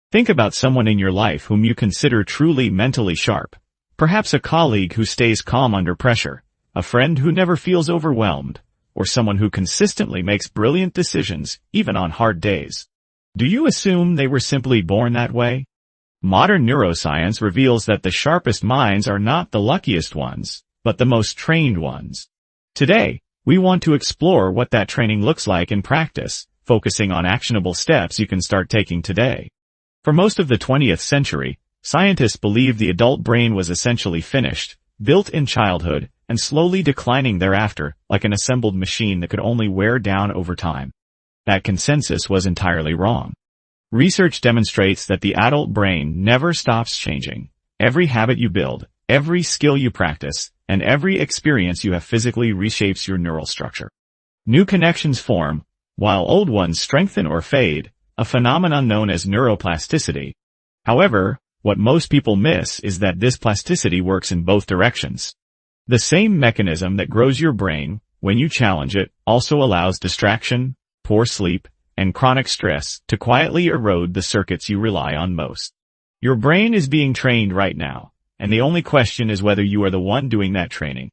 Think about someone in your life whom you consider truly mentally sharp. Perhaps a colleague who stays calm under pressure, a friend who never feels overwhelmed, or someone who consistently makes brilliant decisions even on hard days. Do you assume they were simply born that way? Modern neuroscience reveals that the sharpest minds are not the luckiest ones, but the most trained ones. Today, we want to explore what that training looks like in practice, focusing on actionable steps you can start taking today. For most of the 20th century, scientists believed the adult brain was essentially finished, built in childhood, and slowly declining thereafter, like an assembled machine that could only wear down over time. That consensus was entirely wrong. Research demonstrates that the adult brain never stops changing. Every habit you build, every skill you practice, and every experience you have physically reshapes your neural structure. New connections form, while old ones strengthen or fade, a phenomenon known as neuroplasticity. However, what most people miss is that this plasticity works in both directions. The same mechanism that grows your brain, when you challenge it, also allows distraction, poor sleep, and chronic stress to quietly erode the circuits you rely on most. Your brain is being trained right now, and the only question is whether you are the one doing that training.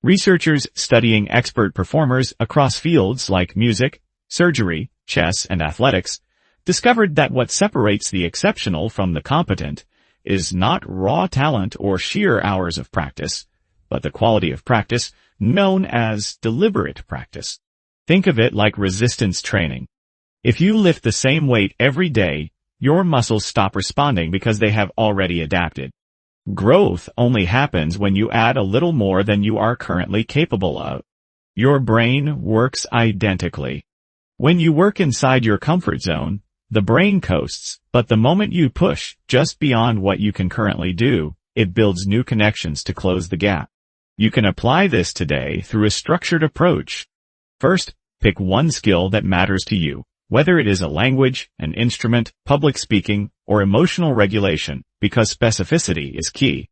Researchers studying expert performers across fields like music, surgery, chess, and athletics discovered that what separates the exceptional from the competent is not raw talent or sheer hours of practice, but the quality of practice known as deliberate practice. Think of it like resistance training. If you lift the same weight every day, your muscles stop responding because they have already adapted. Growth only happens when you add a little more than you are currently capable of. Your brain works identically. When you work inside your comfort zone, the brain coasts, but the moment you push just beyond what you can currently do, it builds new connections to close the gap. You can apply this today through a structured approach. First, pick one skill that matters to you, whether it is a language, an instrument, public speaking, or emotional regulation, because specificity is key.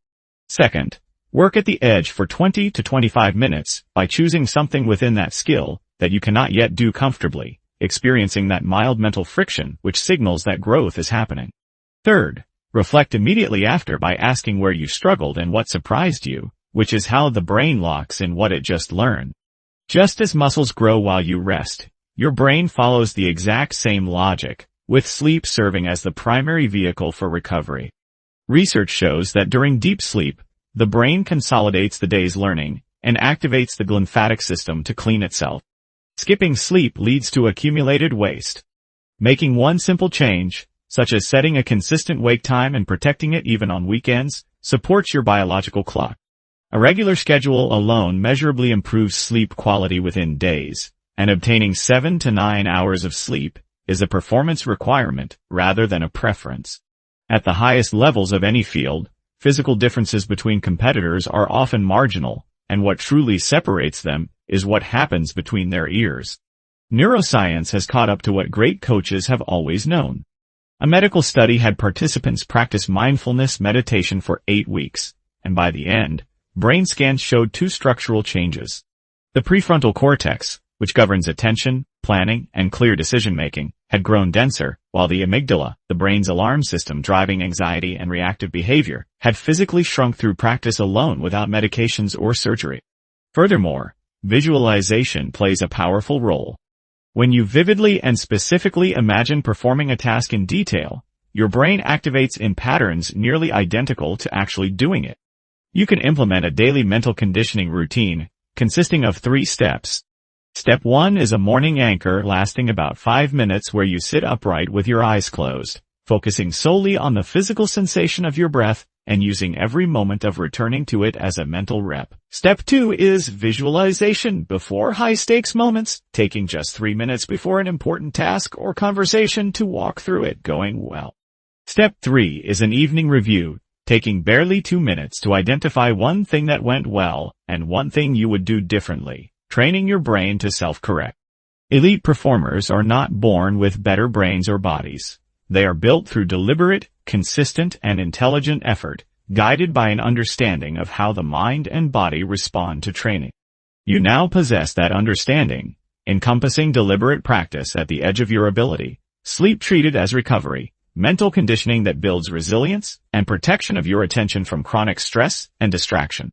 Second, work at the edge for 20 to 25 minutes by choosing something within that skill that you cannot yet do comfortably, experiencing that mild mental friction which signals that growth is happening. Third, reflect immediately after by asking where you struggled and what surprised you, which is how the brain locks in what it just learned. Just as muscles grow while you rest, your brain follows the exact same logic, with sleep serving as the primary vehicle for recovery. Research shows that during deep sleep, the brain consolidates the day's learning and activates the glymphatic system to clean itself. Skipping sleep leads to accumulated waste. Making one simple change, such as setting a consistent wake time and protecting it even on weekends, supports your biological clock. A regular schedule alone measurably improves sleep quality within days, and obtaining 7 to 9 hours of sleep is a performance requirement rather than a preference. At the highest levels of any field, physical differences between competitors are often marginal, and what truly separates them is what happens between their ears. Neuroscience has caught up to what great coaches have always known. A medical study had participants practice mindfulness meditation for 8 weeks, and by the end, brain scans showed 2 structural changes. The prefrontal cortex, which governs attention, planning, and clear decision-making, had grown denser, while the amygdala, the brain's alarm system driving anxiety and reactive behavior, had physically shrunk through practice alone without medications or surgery. Furthermore, visualization plays a powerful role. When you vividly and specifically imagine performing a task in detail, your brain activates in patterns nearly identical to actually doing it. You can implement a daily mental conditioning routine consisting of 3 steps. Step 1 is a morning anchor lasting about 5 minutes where you sit upright with your eyes closed, focusing solely on the physical sensation of your breath and using every moment of returning to it as a mental rep. Step 2 is visualization before high-stakes moments, taking just 3 minutes before an important task or conversation to walk through it going well. Step 3 is an evening review, taking barely 2 minutes to identify one thing that went well and one thing you would do differently, training your brain to self-correct. Elite performers are not born with better brains or bodies. They are built through deliberate, consistent, and intelligent effort, guided by an understanding of how the mind and body respond to training. You now possess that understanding, encompassing deliberate practice at the edge of your ability, sleep treated as recovery, mental conditioning that builds resilience and protection of your attention from chronic stress and distraction.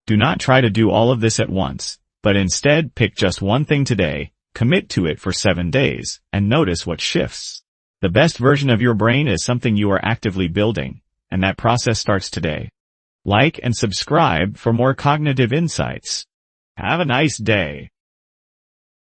Do not try to do all of this at once, but instead pick just one thing today, commit to it for 7 days, and notice what shifts. The best version of your brain is something you are actively building, and that process starts today. Like and subscribe for more cognitive insights. Have a nice day.